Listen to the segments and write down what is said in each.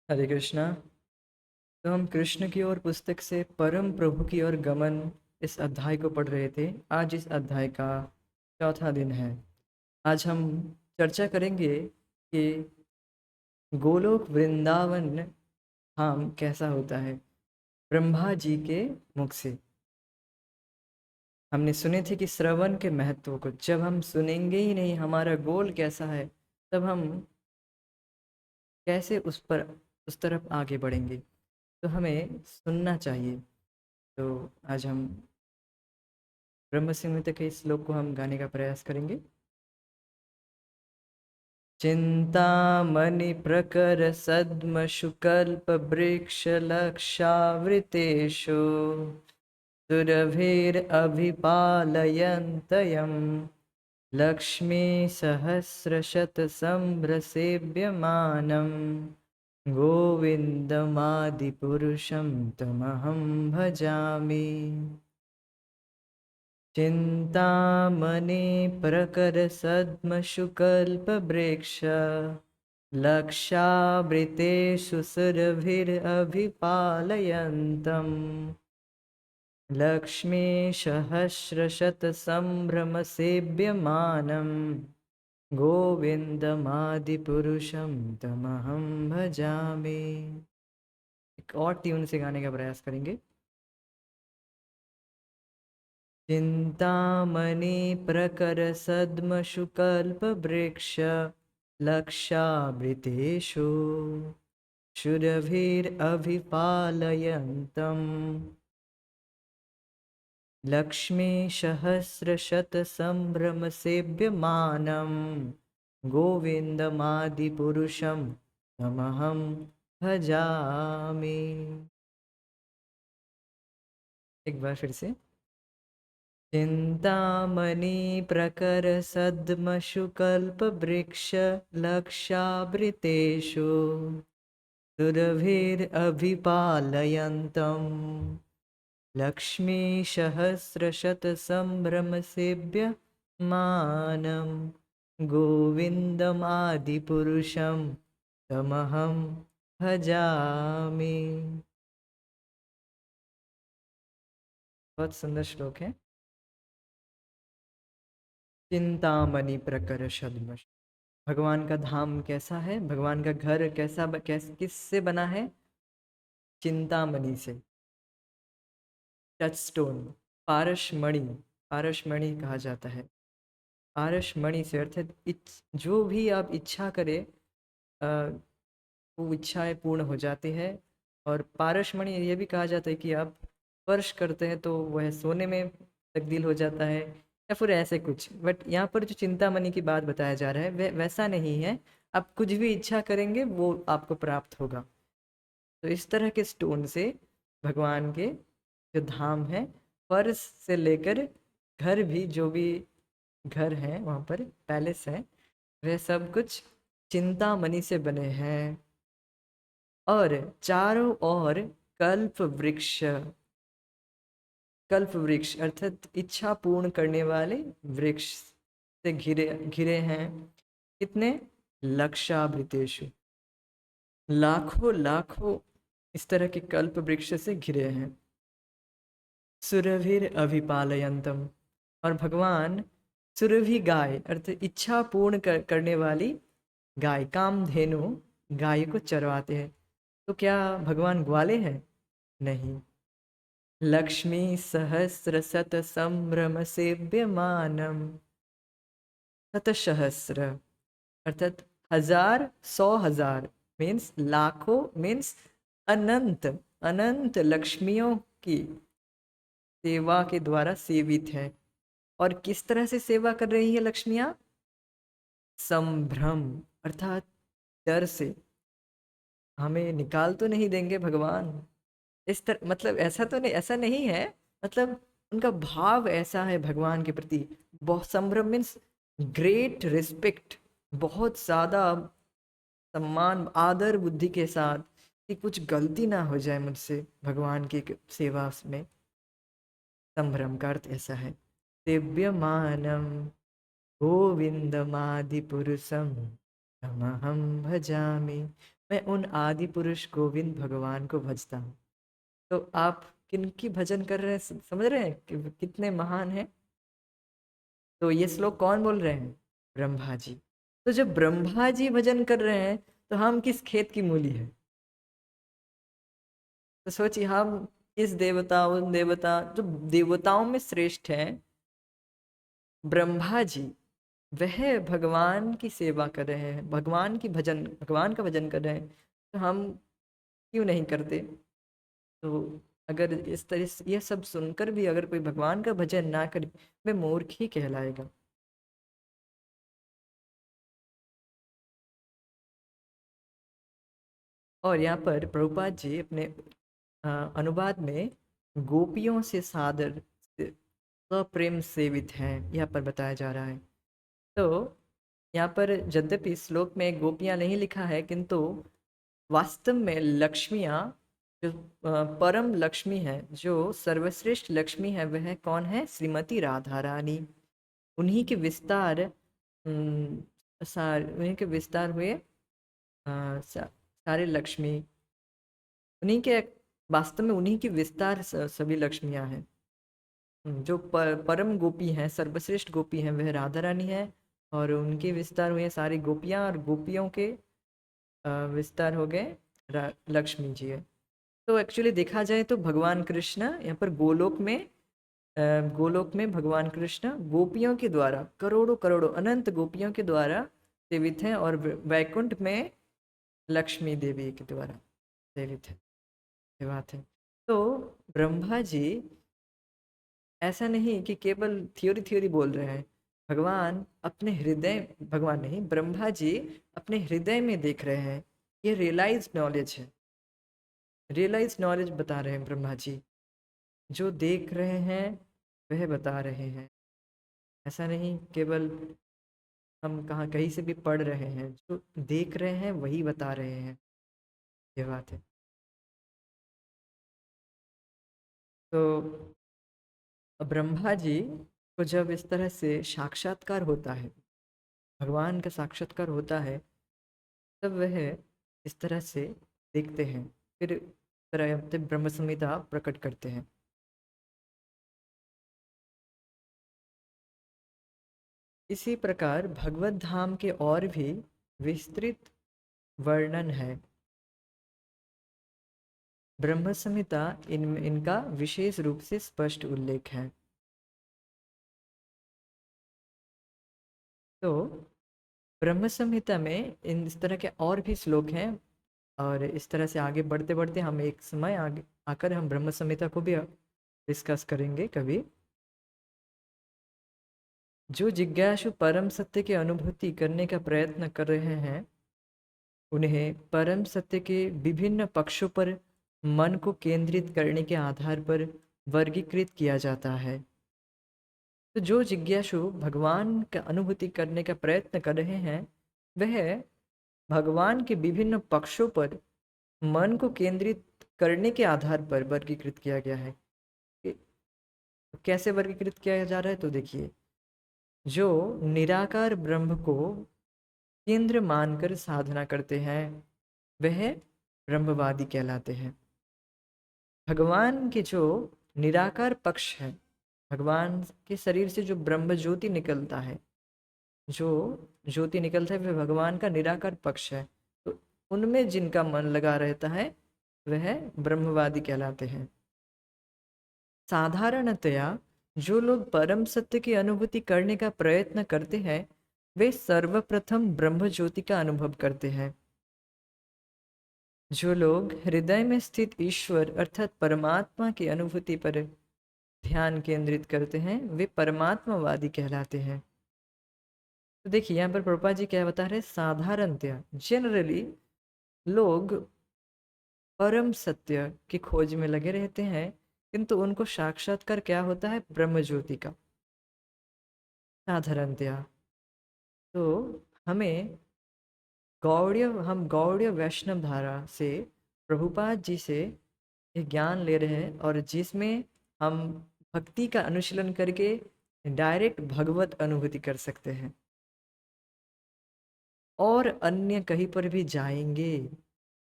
हरे कृष्णा। तो हम कृष्ण की ओर पुस्तक से परम प्रभु की ओर गमन इस अध्याय को पढ़ रहे थे। आज इस अध्याय का चौथा दिन है। आज हम चर्चा करेंगे कि गोलोक वृंदावन धाम कैसा होता है ब्रह्मा जी के मुख से। हमने सुने थे कि श्रवण के महत्व को, जब हम सुनेंगे ही नहीं हमारा गोल कैसा है, तब हम कैसे उस तरफ आगे बढ़ेंगे। तो हमें सुनना चाहिए। तो आज हम ब्रह्म संहिता के इस श्लोक को हम गाने का प्रयास करेंगे। चिंतामणि प्रकर सद्मशुकल्प वृक्ष लक्षावृतेषु सुरभिरभिपालयन्तयं लक्ष्मी सहस्रशतसम्भ्रसेव्यमानं गोविन्दमादिपुरुषं तमहं भजामि। चिंतामणि प्रकर सद्मशुकल्पवृक्ष लक्षावृतेषु सुरभिरभिपालयन्तम् लक्ष्मीसहस्रशतसम्भ्रमसेव्यमानं गोविन्दमादिपुरुषं तमहं भजामि। एक और ट्यून से गाने का प्रयास करेंगे। चिंतामणि प्रकर सद्मशुकल्पवृक्ष लक्षावृतेषु शूरभिरभिपालयन्तम् लक्ष्मीसहस्रशतसम्भ्रमसेव्यमानं गोविन्दमादिपुरुषं तमहं भजामि। एक बार फिर से। चिंतामणि प्रकर सद्मशुकल्पवृक्ष लक्षावृतेषु सुरभिरभिपालयन्तम् लक्ष्मीसहस्रशतसम्भ्रमसेव्यमानं गोविन्दमादिपुरुषं तमहं भजामि। बहुत सुंदर श्लोक है। चिंतामणि प्रकर सद्मश, भगवान का धाम कैसा है, भगवान का घर किससे बना है? चिंतामणि से। टचस्टोन, पारसमणि, पारसमणि कहा जाता है। पारसमणि से अर्थात जो भी आप इच्छा करें वो इच्छाएं पूर्ण हो जाती है। और पारसमणि ये भी कहा जाता है कि आप स्पर्श करते हैं तो वह सोने में तब्दील हो जाता है, या फिर ऐसे कुछ। बट यहाँ पर जो चिंतामणि की बात बताया जा रहा है वह वैसा नहीं है। आप कुछ भी इच्छा करेंगे वो आपको प्राप्त होगा। तो इस तरह के स्टोन से भगवान के जो धाम है, फर्श से लेकर घर भी, जो भी घर है वहाँ पर पैलेस है, वह सब कुछ चिंतामणि से बने हैं। और चारों ओर कल्प वृक्ष, कल्प वृक्ष अर्थात इच्छा पूर्ण करने वाले वृक्ष से घिरे घिरे हैं। कितने? लक्षावृतेषु, लाखों लाखों इस तरह के कल्प वृक्ष से घिरे हैं। सुरभिर अभिपालयंतम, और भगवान सुरभि गाय अर्थात इच्छा पूर्ण करने वाली गाय, कामधेनु गाय को चरवाते हैं। तो क्या भगवान ग्वाले हैं? नहीं। लक्ष्मी सहस्र शत संभ्रम सेव्यमानम, शतसहस्र अर्थात हजार, 100,000 मीन्स लाखों, मीन्स अनंत अनंत लक्ष्मियों की सेवा के द्वारा सेवित है। और किस तरह से सेवा कर रही है लक्ष्मियां? संभ्रम अर्थात डर से। हमें निकाल तो नहीं देंगे भगवान, इस तरह, मतलब ऐसा तो नहीं, ऐसा नहीं है। मतलब उनका भाव ऐसा है भगवान के प्रति। बहुत संभ्रम मीन्स ग्रेट रिस्पेक्ट, बहुत ज्यादा सम्मान आदर बुद्धि के साथ, कि कुछ गलती ना हो जाए मुझसे भगवान की सेवा में। संभ्रम का अर्थ ऐसा है। सेव्यमानम गोविंदमादि पुरुषम तमहम भजामि, मैं उन आदि पुरुष गोविंद भगवान को भजता हूँ। तो आप किनकी भजन कर रहे हैं, समझ रहे हैं कि कितने महान हैं। तो ये श्लोक कौन बोल रहे हैं? ब्रह्मा जी। तो जब ब्रह्मा जी भजन कर रहे हैं तो हम किस खेत की मूली है? तो सोचिए, हम इस देवता उन देवता, जो देवताओं में श्रेष्ठ हैं ब्रह्मा जी, वह भगवान की सेवा कर रहे हैं, भगवान का भजन कर रहे हैं, तो हम क्यों नहीं करते? तो अगर इस तरह से यह सब सुनकर भी अगर कोई भगवान का भजन ना करे, वह मूर्ख ही कहलाएगा। और यहाँ पर प्रभुपाद जी अपने अनुवाद में गोपियों से सादर सप्रेम सेवित हैं, यहाँ पर बताया जा रहा है। तो यहाँ पर यद्यपि श्लोक में गोपियाँ नहीं लिखा है, किंतु वास्तव में लक्ष्मियाँ, जो परम लक्ष्मी है, जो सर्वश्रेष्ठ लक्ष्मी है, वह कौन है? श्रीमती राधा रानी। उन्हीं के विस्तार उन्हीं के विस्तार हुए सारे लक्ष्मी, उन्हीं के, वास्तव में उन्हीं की विस्तार सभी लक्ष्मियां हैं। जो परम गोपी हैं, सर्वश्रेष्ठ गोपी हैं, वह राधा रानी है। और उनके विस्तार हुए सारी गोपियां, और गोपियों के विस्तार हो गए लक्ष्मी जी है। तो एक्चुअली देखा जाए तो भगवान कृष्ण यहाँ पर गोलोक में भगवान कृष्ण गोपियों के द्वारा, करोड़ों करोड़ों अनंत गोपियों के द्वारा सेवित हैं, और वैकुंठ में लक्ष्मी देवी के द्वारा सेवित है। ये बात है। तो ब्रह्मा जी ऐसा नहीं कि केवल थ्योरी थ्योरी बोल रहे हैं, भगवान नहीं, ब्रह्मा जी अपने हृदय में देख रहे हैं। ये रियलाइज नॉलेज है, रियलाइज नॉलेज बता रहे हैं ब्रह्मा जी। जो देख रहे हैं वह बता रहे हैं, ऐसा नहीं केवल हम कहाँ कहीं से भी पढ़ रहे हैं, जो देख रहे हैं वही बता रहे हैं। ये बात है। तो ब्रह्मा जी को जब इस तरह से साक्षात्कार होता है, भगवान का साक्षात्कार होता है, तब वह इस तरह से देखते हैं, फिर तरह ब्रह्म संहिता प्रकट करते हैं। इसी प्रकार भगवत धाम के और भी विस्तृत वर्णन है। ब्रह्म संहिता इनका विशेष रूप से स्पष्ट उल्लेख है। तो ब्रह्म संहिता में इस तरह के और भी श्लोक हैं, और इस तरह से आगे बढ़ते बढ़ते हम एक समय आगे आकर हम ब्रह्म संहिता को भी डिस्कस करेंगे कभी। जो जिज्ञासु परम सत्य की अनुभूति करने का प्रयत्न कर रहे हैं, उन्हें परम सत्य के विभिन्न पक्षों पर मन को केंद्रित करने के आधार पर वर्गीकृत किया जाता है। तो जो जिज्ञासु भगवान का अनुभूति करने का प्रयत्न कर रहे हैं, वह भगवान के विभिन्न पक्षों पर मन को केंद्रित करने के आधार पर वर्गीकृत किया गया है। कि- कैसे वर्गीकृत किया जा रहा है? तो देखिए, जो निराकार ब्रह्म को केंद्र मानकर साधना करते हैं, वह ब्रह्मवादी कहलाते हैं। भगवान के जो निराकार पक्ष है, भगवान के शरीर से जो ब्रह्म ज्योति निकलता है, जो ज्योति निकलता है, वह भगवान का निराकार पक्ष है। तो उनमें जिनका मन लगा रहता है, वह ब्रह्मवादी कहलाते हैं। साधारणतया जो लोग परम सत्य की अनुभूति करने का प्रयत्न करते हैं, वे सर्वप्रथम ब्रह्म ज्योति का अनुभव करते हैं। जो लोग हृदय में स्थित ईश्वर अर्थात परमात्मा की अनुभूति पर ध्यान केंद्रित करते हैं, वे परमात्मावादी कहलाते हैं। तो देखिए, यहाँ पर प्रभुपाद जी क्या बता रहे हैं? साधारणतया, जनरली, लोग परम सत्य की खोज में लगे रहते हैं, किंतु उनको साक्षात्कार क्या होता है? ब्रह्म ज्योति का। साधारणतया। तो हमें हम गौड़ीय वैष्णव धारा से प्रभुपाद जी से ये ज्ञान ले रहे हैं, और जिसमें हम भक्ति का अनुशीलन करके डायरेक्ट भगवत अनुभूति कर सकते हैं, और अन्य कहीं पर भी जाएंगे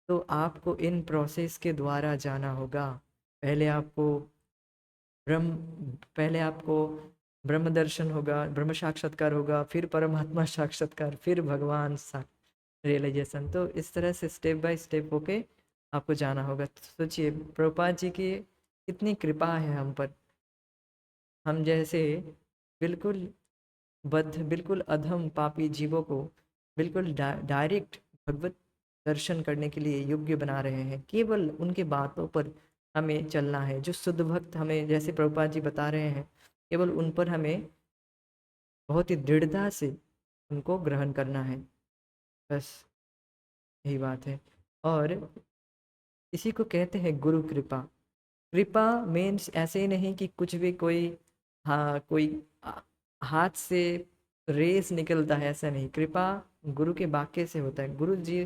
तो आपको इन प्रोसेस के द्वारा जाना होगा। पहले आपको पहले आपको ब्रह्म दर्शन होगा, ब्रह्म साक्षात्कार होगा, फिर परमात्मा साक्षात्कार, फिर भगवान रियलाइजेशन। तो इस तरह से स्टेप बाय स्टेप होके आपको जाना होगा। तो सोचिए प्रभुपाद जी की कितनी कृपा है हम पर। हम जैसे बिल्कुल बिल्कुल अधम पापी जीवों को बिल्कुल डायरेक्ट भगवत दर्शन करने के लिए योग्य बना रहे हैं। केवल उनके बातों पर हमें चलना है। जो शुद्ध भक्त हमें जैसे प्रभुपाद जी बता रहे हैं, केवल उन पर हमें बहुत ही दृढ़ता से उनको ग्रहण करना है। बस यही बात है। और इसी को कहते हैं गुरु कृपा। कृपा मीन्स ऐसे ही नहीं कि कुछ भी कोई, हाँ कोई हाथ से रेस निकलता है, ऐसा नहीं। कृपा गुरु के वाक्य से होता है। गुरु जी,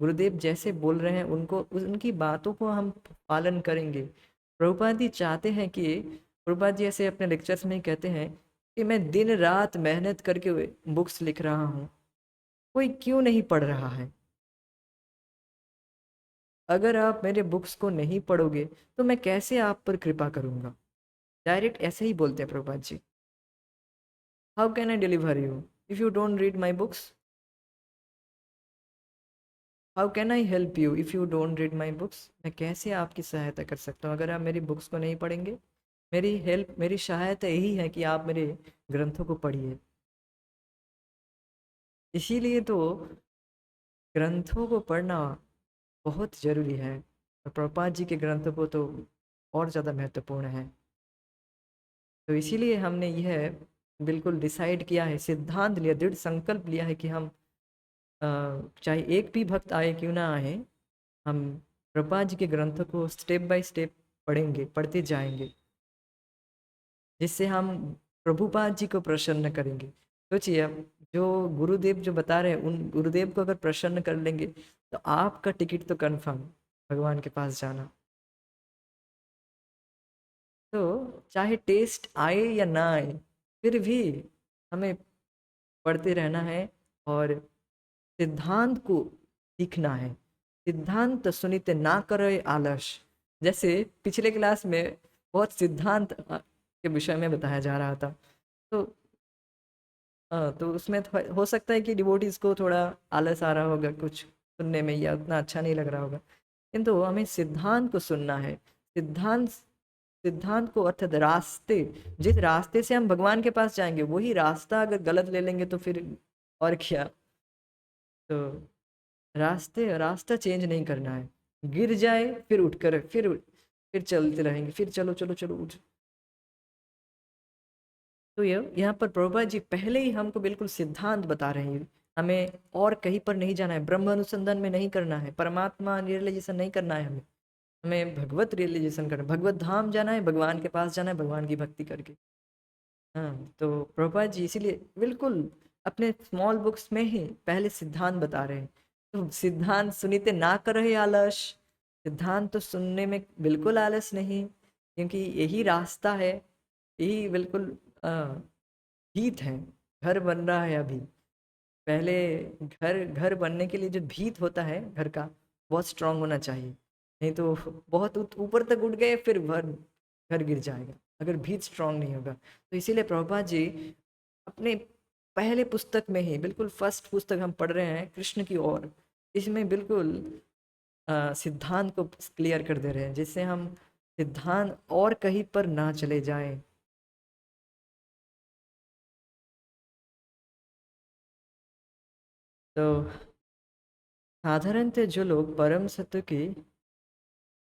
गुरुदेव जैसे बोल रहे हैं उनको, उनकी बातों को हम पालन करेंगे। प्रभुपाद जी चाहते हैं कि, प्रभुपाद जी ऐसे अपने लेक्चर्स में ही कहते हैं कि मैं दिन रात मेहनत करके बुक्स लिख रहा हूँ, कोई क्यों नहीं पढ़ रहा है? अगर आप मेरे बुक्स को नहीं पढ़ोगे तो मैं कैसे आप पर कृपा करूंगा? डायरेक्ट ऐसे ही बोलते हैं Prabhupada ji. How can I deliver you if you don't read my books? How can I help you if you don't read my books? मैं कैसे आपकी सहायता कर सकता हूँ अगर आप मेरी बुक्स को नहीं पढ़ेंगे? मेरी हेल्प, मेरी सहायता यही है कि आप मेरे ग्रंथों को पढ़िए। इसीलिए तो ग्रंथों को पढ़ना बहुत जरूरी है, और प्रभुपाद जी के ग्रंथों को तो और ज़्यादा महत्वपूर्ण है। तो इसीलिए हमने यह बिल्कुल डिसाइड किया है, सिद्धांत लिया, दृढ़ संकल्प लिया है कि हम अ, चाहे एक भी भक्त आए क्यों ना आए, हम प्रभुपाद जी के ग्रंथों को स्टेप बाय स्टेप पढ़ेंगे, पढ़ते जाएंगे, जिससे हम प्रभुपाद जी को प्रसन्न करेंगे। सोचिए अब जो गुरुदेव जो बता रहे हैं, उन गुरुदेव को अगर प्रसन्न कर लेंगे तो आपका टिकट तो कंफर्म भगवान के पास जाना। तो चाहे टेस्ट आए या ना आए, फिर भी हमें पढ़ते रहना है और सिद्धांत को सीखना है। सिद्धांत सुनित ना करे आलस। जैसे पिछले क्लास में बहुत सिद्धांत के विषय में बताया जा रहा था। तो तो उसमें हो सकता है कि डिवोटीज को थोड़ा आलस आ रहा होगा कुछ सुनने में, या उतना अच्छा नहीं लग रहा होगा, किंतु हमें सिद्धांत को सुनना है। सिद्धांत, सिद्धांत को अर्थात रास्ते, जिस रास्ते से हम भगवान के पास जाएंगे वही रास्ता अगर गलत ले लेंगे तो फिर और क्या। तो रास्ता चेंज नहीं करना है। गिर जाए फिर उठकर फिर चलते रहेंगे, फिर चलो चलो चलो उठ। तो ये यहाँ पर प्रभुपाद जी पहले ही हमको बिल्कुल सिद्धांत बता रहे हैं। हमें और कहीं पर नहीं जाना है, ब्रह्म अनुसंधान में नहीं करना है, परमात्मा रियलाइजेशन नहीं करना है, हमें हमें भगवत रियलाइजेशन करना है, भगवत धाम जाना है, भगवान के पास जाना है, भगवान की भक्ति करके। हाँ, तो प्रभुपाद जी इसीलिए बिल्कुल अपने स्मॉल बुक्स में ही पहले सिद्धांत बता रहे हैं। तो सिद्धांत सुनीते ना करे आलस। सिद्धांत तो सुनने में बिल्कुल आलस नहीं, क्योंकि यही रास्ता है, यही बिल्कुल भीत है। घर बन रहा है अभी, पहले घर घर बनने के लिए जो भीत होता है घर का, बहुत स्ट्रांग होना चाहिए, नहीं तो बहुत ऊपर तक उठ गए फिर घर गिर जाएगा अगर भीत स्ट्रांग नहीं होगा। तो इसीलिए प्रभुपाद जी अपने पहले पुस्तक में ही, बिल्कुल फर्स्ट पुस्तक हम पढ़ रहे हैं कृष्ण की ओर, इसमें बिल्कुल सिद्धांत को क्लियर कर दे रहे हैं, जिससे हम सिद्धांत और कहीं पर ना चले जाएं। तो साधारणतः जो लोग परम सत्य की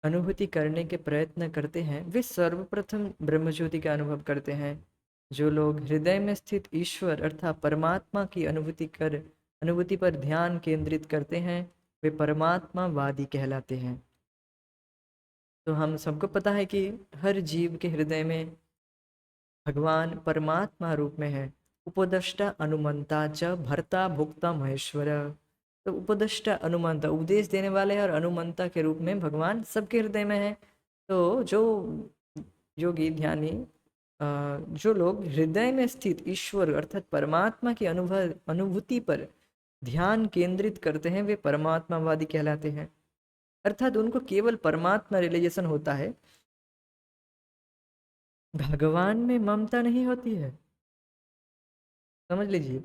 अनुभूति करने के प्रयत्न करते हैं वे सर्वप्रथम ब्रह्मज्योति का अनुभव करते हैं। जो लोग हृदय में स्थित ईश्वर अर्थात परमात्मा की अनुभूति पर ध्यान केंद्रित करते हैं वे परमात्मावादी कहलाते हैं। तो हम सबको पता है कि हर जीव के हृदय में भगवान परमात्मा रूप में है। उपदेष्टा अनुमंता च भर्ता भुक्ता महेश्वर। तो उपदेष्टा अनुमंता, उपदेश देने वाले और अनुमंता के रूप में भगवान सबके हृदय में है। तो जो योगी ध्यानी जो लोग हृदय में स्थित ईश्वर अर्थात परमात्मा की अनुभूति पर ध्यान केंद्रित करते हैं वे परमात्मावादी कहलाते हैं। अर्थात उनको केवल परमात्मा रियलाइजेशन होता है, भगवान में ममता नहीं होती है। समझ लीजिए,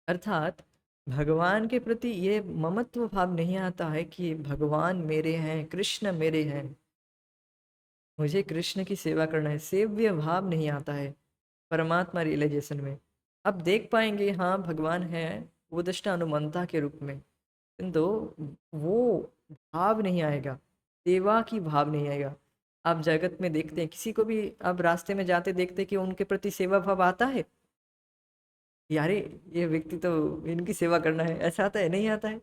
अर्थात भगवान के प्रति ये ममत्व भाव नहीं आता है कि भगवान मेरे हैं, कृष्ण मेरे हैं, मुझे कृष्ण की सेवा करना है, सेव्य भाव नहीं आता है परमात्मा रियलाइजेशन में। आप देख पाएंगे हाँ भगवान है उपदेष्टा अनुमंता के रूप में, किंतु वो भाव नहीं आएगा, सेवा की भाव नहीं आएगा। आप जगत में देखते हैं किसी को भी आप रास्ते में जाते देखते हैं कि उनके प्रति सेवा भाव आता है, यारे ये व्यक्ति तो इनकी सेवा करना है, ऐसा आता है? नहीं आता है।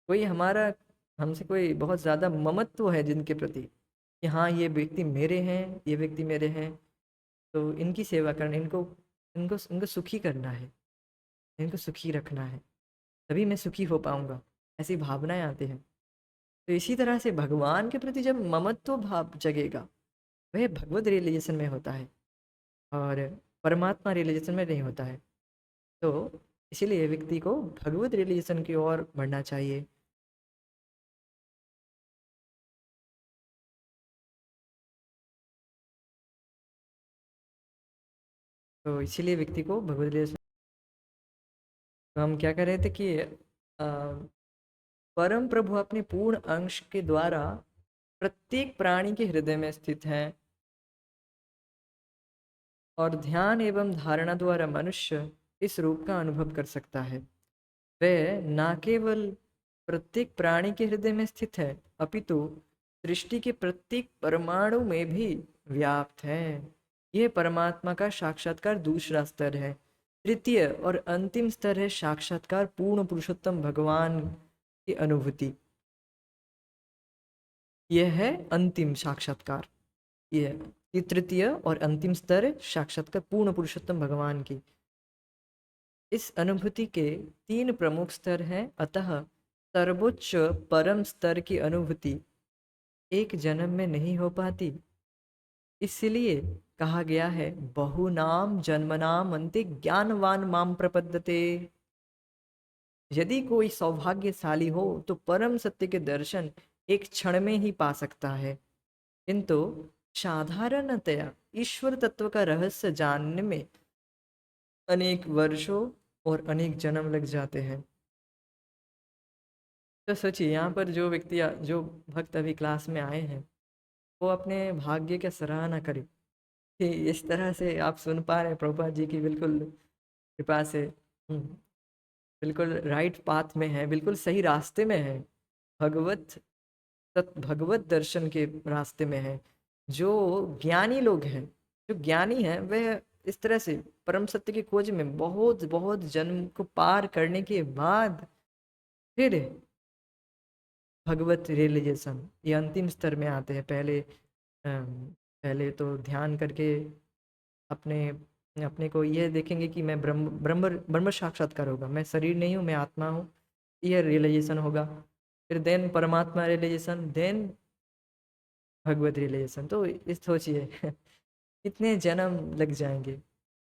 कोई हमारा हमसे कोई बहुत ज्यादा ममत्व है जिनके प्रति कि हाँ ये व्यक्ति मेरे हैं, ये व्यक्ति मेरे हैं, तो इनकी सेवा करना, इनको इनको इनको सुखी करना है, इनको सुखी रखना है, तभी मैं सुखी हो पाऊंगा, ऐसी भावनाएं आती हैं। तो इसी तरह से भगवान के प्रति जब ममत्व भाव जगेगा, वह भगवत रियलाइजेशन में होता है और परमात्मा रियलाइजेशन में नहीं होता है। तो इसीलिए व्यक्ति को भगवत रियलाइजेशन की ओर बढ़ना चाहिए। तो इसीलिए व्यक्ति को भगवत रियलाइजेशन, तो हम क्या कर रहे थे कि परम प्रभु अपने पूर्ण अंश के द्वारा प्रत्येक प्राणी के हृदय में स्थित हैं और ध्यान एवं धारणा द्वारा मनुष्य इस रूप का अनुभव कर सकता है। वह न केवल प्रत्येक प्राणी के हृदय में स्थित है, अपितु सृष्टि के प्रत्येक परमाणु में भी व्याप्त है। यह परमात्मा का साक्षात्कार दूसरा स्तर है। तृतीय और अंतिम स्तर है साक्षात्कार पूर्ण पुरुषोत्तम भगवान की अनुभूति। यह है अंतिम साक्षात्कार। यह ये तृतीय और अंतिम स्तर है साक्षात्कार पूर्ण पुरुषोत्तम भगवान की। इस अनुभूति के तीन प्रमुख स्तर हैं, अतः सर्वोच्च परम स्तर की अनुभूति एक जन्म में नहीं हो पाती। इसलिए कहा गया है बहुनाम जन्मनाम अन्ते ज्ञानवान माम प्रपद्यते। यदि कोई सौभाग्यशाली हो तो परम सत्य के दर्शन एक क्षण में ही पा सकता है, किंतु साधारणतया ईश्वर तत्व का रहस्य जानने में अनेक वर्षों और अनेक जन्म लग जाते हैं। तो सोचिए यहाँ पर जो व्यक्ति जो भक्त अभी क्लास में आए हैं, वो अपने भाग्य की सराहना करें कि इस तरह से आप सुन पा रहे हैं प्रभुपाद जी की बिल्कुल कृपा से। बिल्कुल राइट पाथ में है, बिल्कुल सही रास्ते में है, भगवत भगवत दर्शन के रास्ते में है। जो ज्ञानी लोग हैं, जो ज्ञानी हैं, वह इस तरह से परम सत्य की खोज में बहुत बहुत जन्म को पार करने के बाद फिर भगवत रियलाइजेशन ये अंतिम स्तर में आते हैं। पहले तो ध्यान करके अपने अपने को यह देखेंगे कि मैं ब्रह्म ब्रह्म ब्रह्म साक्षात्कार होगा, मैं शरीर नहीं हूँ, मैं आत्मा हूँ, यह रियलाइजेशन होगा। फिर देन परमात्मा रियलाइजेशन, देन भगवत रियलाइजेशन। तो इस सोचिए कितने जन्म लग जाएंगे।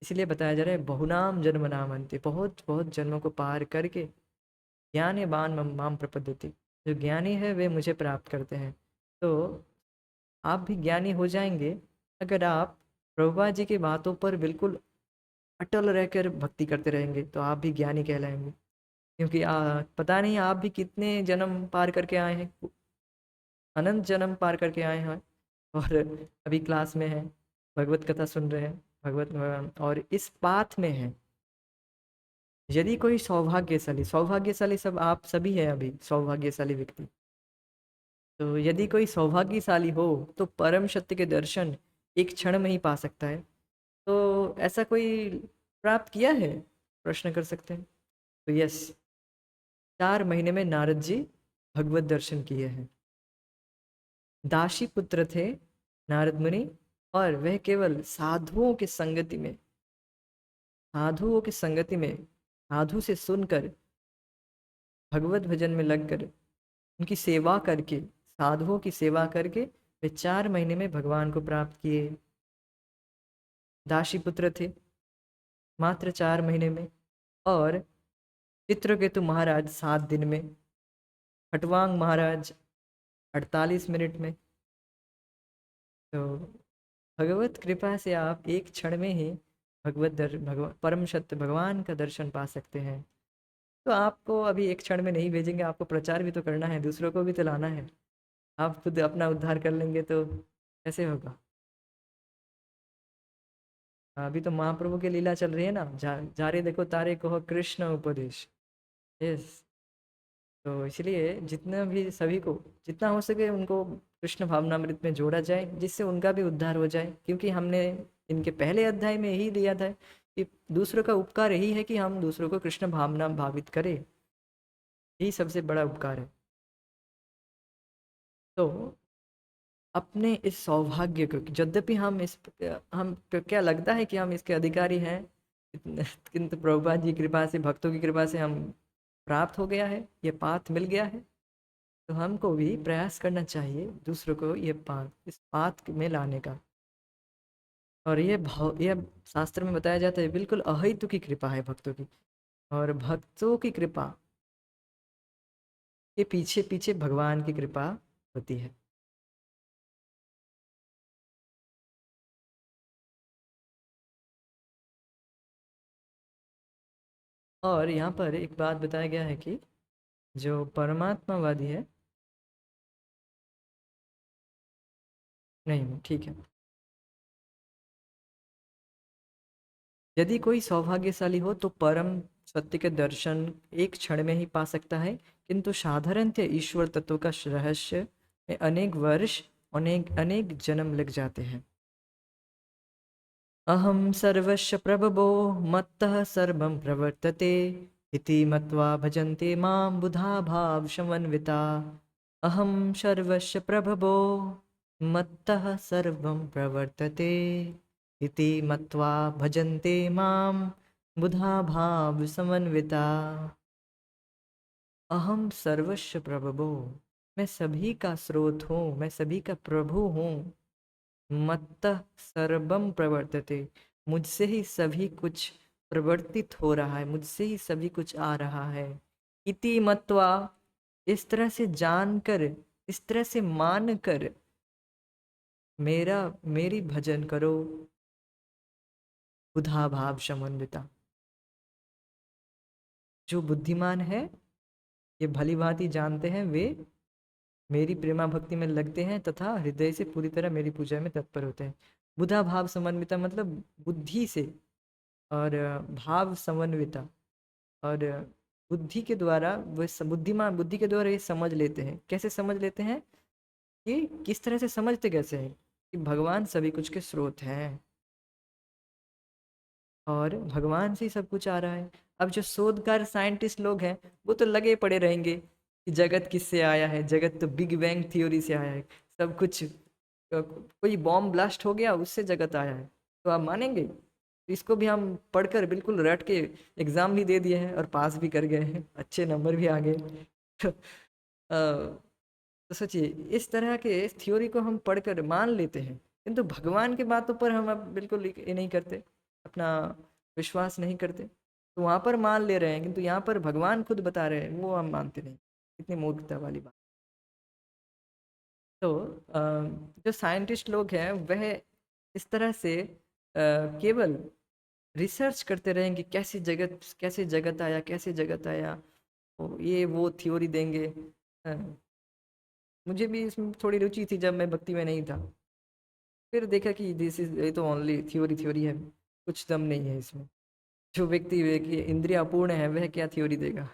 इसलिए बताया जा रहा है बहुनाम जन्म नाम अंते, बहुत बहुत जन्मों को पार करके ज्ञान बान माम प्रपद्यते, जो ज्ञानी है वे मुझे प्राप्त करते हैं। तो आप भी ज्ञानी हो जाएंगे अगर आप प्रभुपाद जी की बातों पर बिल्कुल अटल रहकर भक्ति करते रहेंगे, तो आप भी ज्ञानी कहलाएंगे। क्योंकि पता नहीं आप भी कितने जन्म पार करके आए हैं, अनंत जन्म पार करके आए हैं और अभी क्लास में हैं, भगवत कथा सुन रहे हैं, भगवत और इस पाथ में हैं। यदि कोई सौभाग्यशाली, सौभाग्यशाली सब आप सभी हैं अभी सौभाग्यशाली व्यक्ति, तो यदि कोई सौभाग्यशाली हो तो परम सत्य के दर्शन एक क्षण में ही पा सकता है। तो ऐसा कोई प्राप्त किया है, प्रश्न कर सकते हैं। तो यस, 4 महीने में नारद जी भगवत दर्शन किए हैं। दासी पुत्र थे नारद मुनि, और वह केवल साधुओं की संगति में, साधुओं की संगति में साधु से सुनकर भगवत भजन में लगकर उनकी सेवा करके, साधुओं की सेवा करके वे 4 महीने में भगवान को प्राप्त किए। दासी पुत्र थे मात्र 4 महीने में, और चित्रकेतु महाराज 7 दिन में, खटवांग महाराज 48 मिनट में। तो भगवत कृपा से आप एक क्षण में ही भगवान परम सत्य भगवान का दर्शन पा सकते हैं। तो आपको अभी एक क्षण में नहीं भेजेंगे, आपको प्रचार भी तो करना है, दूसरों को भी तो लाना है। आप खुद अपना उद्धार कर लेंगे तो कैसे होगा। अभी तो महाप्रभु की लीला चल रही है ना, जारे देखो तारे कहो कृष्ण उपदेश। यस। तो इसलिए जितना भी सभी को जितना हो सके उनको कृष्ण भावनामृत में जोड़ा जाए, जिससे उनका भी उद्धार हो जाए। क्योंकि हमने इनके पहले अध्याय में यही दिया था कि दूसरों का उपकार यही है कि हम दूसरों को कृष्ण भावना भावित करें, यही सबसे बड़ा उपकार है। तो अपने इस सौभाग्य को, यद्यपि हम क्या लगता है कि हम इसके अधिकारी हैं, किंतु प्रभुपाद जी की कृपा से, भक्तों की कृपा से हम प्राप्त हो गया है, ये पाथ मिल गया है। तो हमको भी प्रयास करना चाहिए दूसरों को ये पाथ, इस पाथ में लाने का। और ये शास्त्र में बताया जाता है बिल्कुल अहेतु की कृपा है भक्तों की। और भक्तों की कृपा के पीछे पीछे भगवान की कृपा होती है। और यहाँ पर एक बात बताया गया है कि जो परमात्मावादी है, नहीं ठीक है, यदि कोई सौभाग्यशाली हो तो परम सत्य के दर्शन एक क्षण में ही पा सकता है, किंतु साधारणतः ईश्वर तत्व का रहस्य में अनेक वर्ष, अनेक अनेक जन्म लग जाते हैं। अहम सर्वस्य प्रभवो मत्तः सर्वं प्रवर्तते इति मत्वा भजन्ते मां बुधा भाव समन्विता। अहम सर्वस्य प्रभवो मत्तः सर्वं प्रवर्तते इति मत्वा भजन्ते मां बुधा भाव समन्विता। अहम सर्वस्य प्रभवो, मैं सभी का स्रोत हूँ, मैं सभी का प्रभु हूँ। मत्तः सर्वम प्रवर्तते, मुझसे ही सभी कुछ प्रवर्तित हो रहा है, मुझसे ही सभी कुछ आ रहा है। इति मत्वा, इस तरह से जानकर, इस तरह से मानकर मेरा मेरी भजन करो। बुधा भाव समन्विता, जो बुद्धिमान है, ये भली भांति जानते हैं, वे मेरी प्रेमा भक्ति में लगते हैं तथा हृदय से पूरी तरह मेरी पूजा में तत्पर होते हैं। बुधा भाव समन्विता मतलब बुद्धि से, और भाव समन्विता, और बुद्धि के द्वारा वे बुद्धिमान बुद्धि के द्वारा ये समझ लेते हैं। कैसे समझ लेते हैं, कि किस तरह से समझते कैसे हैं, कि भगवान सभी कुछ के स्रोत हैं और भगवान से ही सब कुछ आ रहा है। अब जो शोधकार साइंटिस्ट लोग हैं, वो तो लगे पड़े रहेंगे कि जगत किससे आया है, जगत तो बिग बैंग थ्योरी से आया है, सब कुछ कोई बॉम्ब ब्लास्ट हो गया उससे जगत आया है। तो आप मानेंगे? इसको भी हम पढ़कर बिल्कुल रट के एग्जाम भी दे दिए हैं और पास भी कर गए हैं, अच्छे नंबर भी आ गए। तो तो सोचिए, इस तरह के थ्योरी को हम पढ़कर मान लेते हैं, किंतु भगवान की बातों पर हम अब बिल्कुल ये नहीं करते, अपना विश्वास नहीं करते। तो वहाँ पर मान ले रहे हैं, किंतु यहाँ पर भगवान खुद बता रहे हैं, वो हम मानते नहीं। इतनी मूर्खता वाली बात। तो जो साइंटिस्ट लोग हैं वह इस तरह से केवल रिसर्च करते रहेंगे, कैसे जगत आया, कैसे जगत आया, ये वो थ्योरी देंगे। अ, मुझे भी इसमें थोड़ी रुचि थी जब मैं भक्ति में नहीं था। फिर देखा कि दिस इज, ये तो ओनली थ्योरी थ्योरी है, कुछ दम नहीं है इसमें। जो व्यक्ति की इंद्रिय अपूर्ण है वह क्या थ्योरी देगा,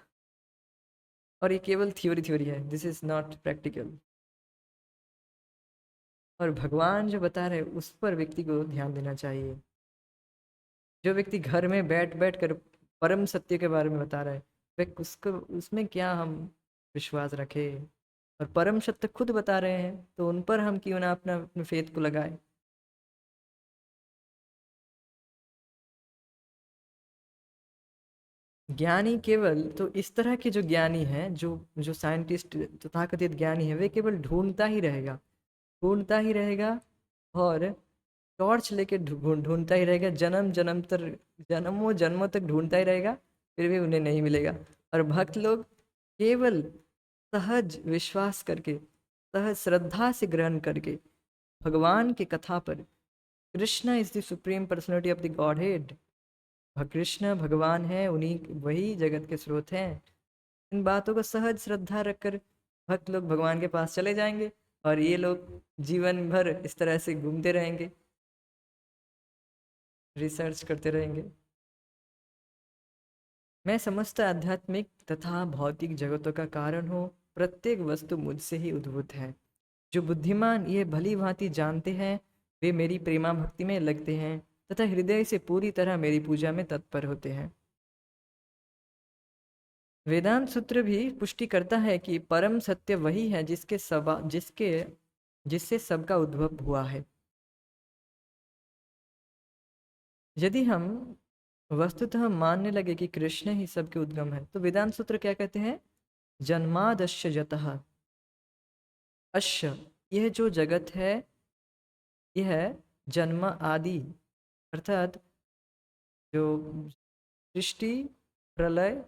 और ये केवल थ्योरी थ्योरी है, दिस इज नॉट प्रैक्टिकल। और भगवान जो बता रहे हैं उस पर व्यक्ति को ध्यान देना चाहिए। जो व्यक्ति घर में बैठ बैठ कर परम सत्य के बारे में बता रहा है, वह उसको उसमें क्या हम विश्वास रखें। और परम सत्य खुद बता रहे हैं, तो उन पर हम क्यों ना अपना अपने फेथ को लगाए। ज्ञानी केवल, तो इस तरह के जो ज्ञानी हैं, जो जो साइंटिस्ट तथाकथित ज्ञानी है, वे केवल ढूंढता ही रहेगा, ढूंढता ही रहेगा, और टॉर्च लेके ढूंढता ही रहेगा, जन्म जन्म तक, जन्मों जन्मों तक ढूंढता ही रहेगा, फिर भी उन्हें नहीं मिलेगा। और भक्त लोग केवल सहज विश्वास करके, सहज श्रद्धा से ग्रहण करके भगवान की कथा पर, Krishna is the supreme personality of the God head, Krishna भगवान है, उन्हीं वही जगत के स्रोत हैं, इन बातों को सहज श्रद्धा रखकर भक्त लोग भगवान के पास चले जाएंगे और ये लोग जीवन भर इस तरह से घूमते रहेंगे, रिसर्च करते रहेंगे। मैं समस्त आध्यात्मिक तथा भौतिक जगतों का कारण हूँ, प्रत्येक वस्तु मुझसे ही उद्भूत है। जो बुद्धिमान ये भली भांति जानते हैं वे मेरी प्रेमा भक्ति में लगते हैं तथा हृदय से पूरी तरह मेरी पूजा में तत्पर होते हैं। वेदांत सूत्र भी पुष्टि करता है कि परम सत्य वही है जिससे सबका उद्भव हुआ है। यदि हम वस्तुतः मानने लगे कि कृष्ण ही सबके उद्गम है तो वेदांत सूत्र क्या कहते हैं? जन्मादश्य जतः, अश्य, यह जो जगत है यह जन्म आदि अर्थात जो सृष्टि, प्रलय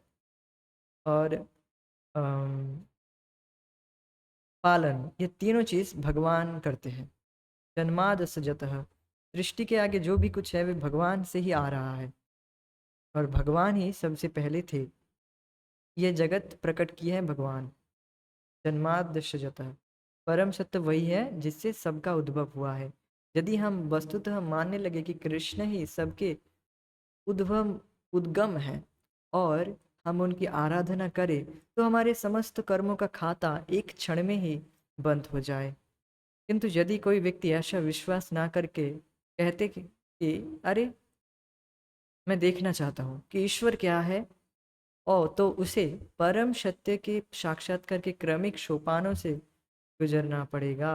और अम, पालन, ये तीनों चीज भगवान करते हैं। जन्मादस्य जतः, सृष्टि के आगे जो भी कुछ है वे भगवान से ही आ रहा है और भगवान ही सबसे पहले थे। ये जगत प्रकट किए हैं भगवान। जन्मादस्य जतः, परम सत्य वही है जिससे सबका उद्भव हुआ है। यदि हम वस्तुतः मानने लगे कि कृष्ण ही सबके उद्भव उद्गम है और हम उनकी आराधना करें तो हमारे समस्त कर्मों का खाता एक क्षण में ही बंद हो जाए। किंतु यदि कोई व्यक्ति ऐसा विश्वास ना करके कहते कि अरे मैं देखना चाहता हूँ कि ईश्वर क्या है, और तो उसे परम सत्य के साक्षात्कार के क्रमिक सोपानों से गुजरना पड़ेगा।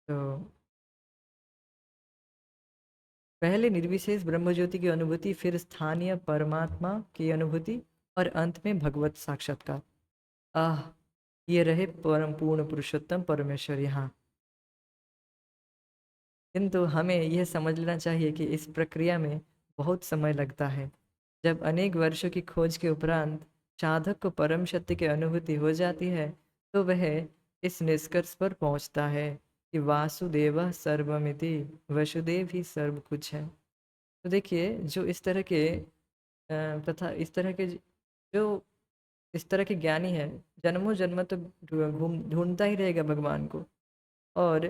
तो पहले निर्विशेष ब्रह्मज्योति की अनुभूति, फिर स्थानीय परमात्मा की अनुभूति और अंत में भगवत साक्षात्कार। आह, ये रहे परम पूर्ण पुरुषोत्तम परमेश्वर यहाँ। किंतु हमें यह समझ लेना चाहिए कि इस प्रक्रिया में बहुत समय लगता है। जब अनेक वर्षों की खोज के उपरांत साधक को परम सत्य की अनुभूति हो जाती है तो वह इस निष्कर्ष पर पहुंचता है कि वासुदेव सर्वमिति, वसुदेव ही सर्व कुछ है। तो देखिए जो इस तरह के तथा इस तरह के जो इस तरह के ज्ञानी है, जन्मों जन्म तो ढूंढता ही रहेगा भगवान को। और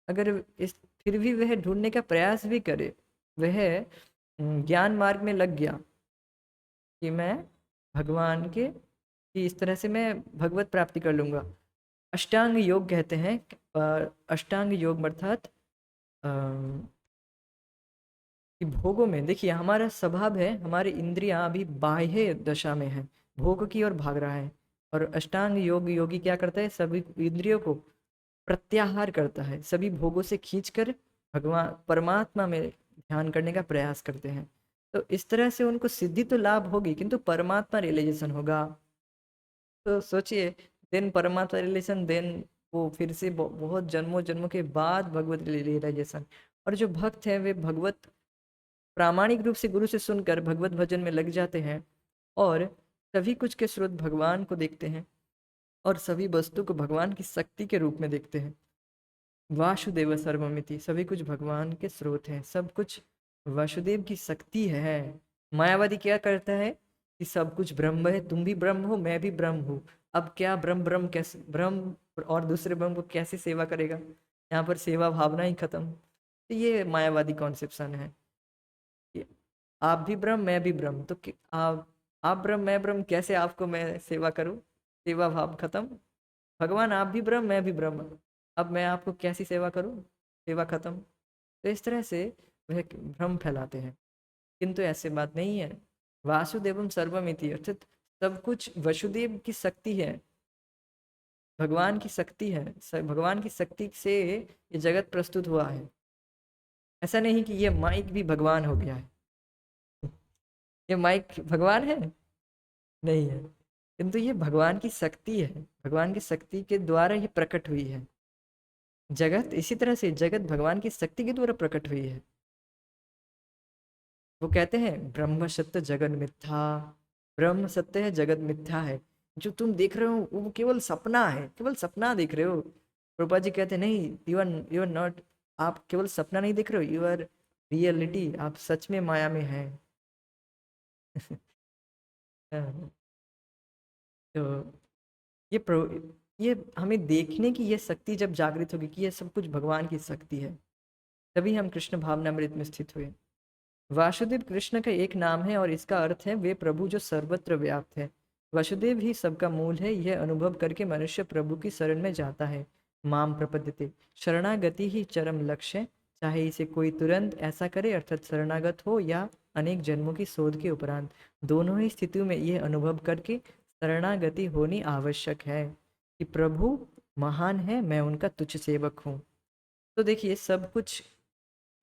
अगर इस फिर भी वह ढूंढने का प्रयास भी करे, वह ज्ञान मार्ग में लग गया कि मैं भगवान के कि इस तरह से मैं भगवत प्राप्ति कर लूंगा। अष्टांग योग कहते हैं, अष्टांग योग अर्थात कि भोगों में देखिए हमारा स्वभाव है, हमारी इंद्रियां अभी बाह्य दशा में है, भोग की ओर भाग रहा है। और अष्टांग योगी क्या करता है, सभी इंद्रियों को प्रत्याहार करता है, सभी भोगों से खींचकर भगवान परमात्मा में ध्यान करने का प्रयास करते हैं। तो इस तरह से उनको सिद्धि तो लाभ होगी किंतु परमात्मा रियलाइजेशन होगा। तो सोचिए, देन परमात्मा रियलाइजेशन, देन वो फिर से बहुत जन्मों जन्मों के बाद भगवत रियलाइजेशन। और जो भक्त हैं वे भगवत प्रामाणिक रूप से गुरु से सुनकर भगवत भजन में लग जाते हैं और सभी कुछ के स्रोत भगवान को देखते हैं और सभी वस्तु को भगवान की शक्ति के रूप में देखते हैं। वासुदेव सर्वमिति, सभी कुछ भगवान के स्रोत हैं, सब कुछ वासुदेव की शक्ति है। मायावादी क्या करता है कि सब कुछ ब्रह्म है, तुम भी ब्रह्म हो, मैं भी ब्रह्म हूँ। अब क्या ब्रह्म ब्रह्म कैसे ब्रह्म और दूसरे ब्रह्म को कैसे सेवा करेगा? यहाँ पर सेवा भावना ही खत्म। तो ये मायावादी कॉन्सेप्शन है कि आप भी ब्रह्म मैं भी ब्रह्म, तो आप ब्रह्म मैं ब्रह्म, कैसे आपको मैं सेवा करूं? सेवा भाव खत्म। भगवान आप भी ब्रह्म मैं भी ब्रह्म, अब मैं आपको कैसी सेवा करूं? सेवा खत्म। तो इस तरह से वह भ्रम फैलाते हैं, किंतु ऐसे बात नहीं है। वासुदेवम सर्वमिति अर्थात सब कुछ वसुदेव की शक्ति है, भगवान की शक्ति है, भगवान की शक्ति से ये जगत प्रस्तुत हुआ है। ऐसा नहीं कि ये माइक भी भगवान हो गया है, ये माइक भगवान है नहीं है, किंतु ये भगवान की शक्ति है, भगवान की शक्ति के द्वारा ही प्रकट हुई है जगत। इसी तरह से जगत भगवान की शक्ति के द्वारा प्रकट हुई है। वो कहते हैं ब्रह्म सत्य जगत मिथ्या, ब्रह्म सत्य है जगत मिथ्या है, जो तुम देख रहे हो वो केवल सपना है, केवल सपना देख रहे हो। प्रभुपाद जी कहते हैं नहीं, यू आर नॉट, आप केवल सपना नहीं देख रहे हो, यू आर रियलिटी, आप सच में माया में हैं। हाँ, तो ये ये हमें देखने की ये शक्ति जब जागृत होगी कि ये सब कुछ भगवान की शक्ति है, तभी हम कृष्ण भावनामृत में स्थित हुए। वासुदेव कृष्ण का एक नाम है और इसका अर्थ है वे प्रभु जो सर्वत्र व्याप्त है। वासुदेव ही सबका मूल है, यह अनुभव करके मनुष्य प्रभु की शरण में जाता है। माम प्रपद्यते, शरणागति ही चरम लक्ष्य है। चाहे इसे कोई तुरंत ऐसा करे अर्थात शरणागत हो, या अनेक जन्मों की शोध के उपरांत, दोनों ही स्थितियों में यह अनुभव करके शरणागति होनी आवश्यक है कि प्रभु महान है, मैं उनका तुच्छ सेवक हूँ। तो देखिए सब कुछ,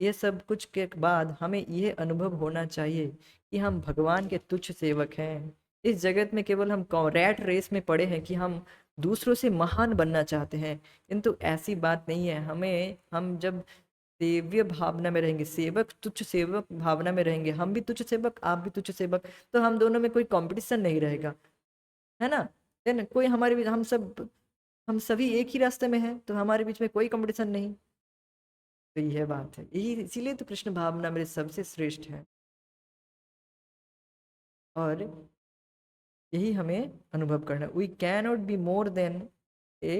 ये सब कुछ के बाद हमें यह अनुभव होना चाहिए कि हम भगवान के तुच्छ सेवक हैं। इस जगत में केवल हम रैट रेस में पड़े हैं कि हम दूसरों से महान बनना चाहते हैं, किंतु ऐसी बात नहीं है। हमें, हम जब सेव्य भावना में रहेंगे, सेवक तुच्छ सेवक भावना में रहेंगे, हम भी तुच्छ सेवक आप भी तुच्छ सेवक, तो हम दोनों में कोई कंपटीशन नहीं रहेगा, है ना। देन कोई हमारे बीच, हम सभी एक ही रास्ते में हैं, तो हमारे बीच में कोई कंपटीशन नहीं। तो यह बात है, यही इसीलिए तो कृष्ण भावना मेरे सबसे श्रेष्ठ है, और यही हमें अनुभव करना। We can not be more than a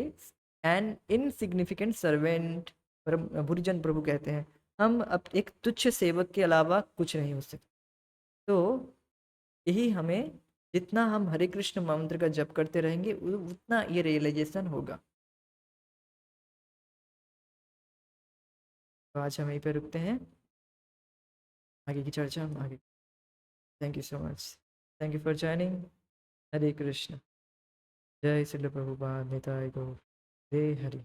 an insignificant servant, Bhurijan Prabhu कहते हैं, हम अब एक तुच्छ सेवक के अलावा कुछ नहीं हो सकते। तो यही हमें, जितना हम हरे कृष्ण मंत्र का जप करते रहेंगे उतना ये रियलाइजेशन होगा। तो आज हम यहीं पे रुकते हैं, आगे की चर्चा हम आगे। Thank you so much, thank you for joining. Hare Krishna, जय श्री प्रभुपाद निताय गौर, हे हरि।